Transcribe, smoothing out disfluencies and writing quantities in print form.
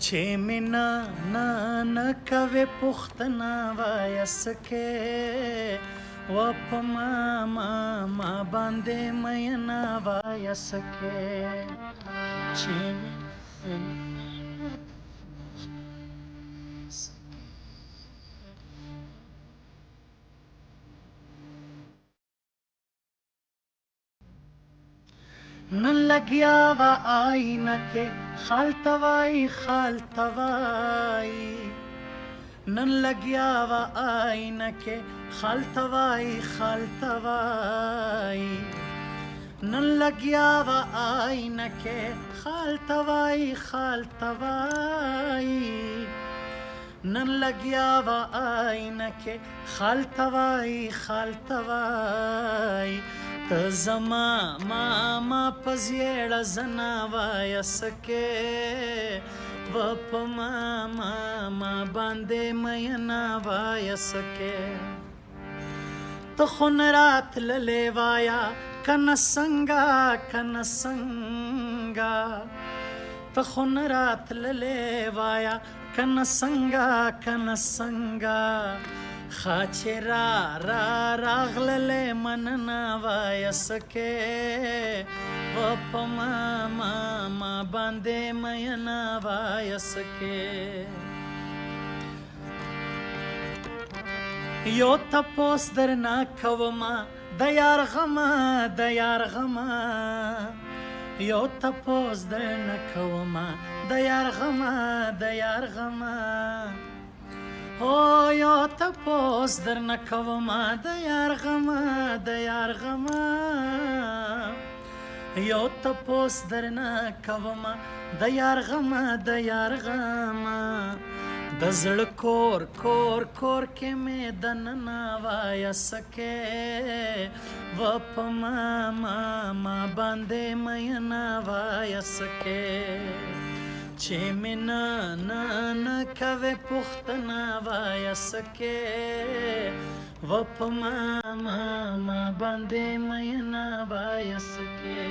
چې مینا نه کوي پوښتنه وایسکې و په ما باندې مینا وایسکې چې نن لګیا و آینه کې خالتوای نن لګیا و آینه کې خالتوای نن لګیا و آینه کې خالتوای نن لګیا و آینه کې خالتوای ته زما ما پزیړه زنا وایسکې و په ما باندې مینا وایسکې ته خو نه راتللې وایا کنه څنګه ته خو نه راتللې وایا کنه څنګه خاچه راغللې مننه وایسکې و په ما باندې مینا وایسکې یو تپوس درنا کوما د یار غما یو تپوس درنا کوما د یار غما او یو تپوس درنه کوما د یار غما یو تپوس درنه کوما د یار غما د زړه کور کې مې دننه وایسکې و په ما باندې مینا وایسکې چې مینا نه کوي پوښتنه وایسکې و په ما باندې مینا وایسکې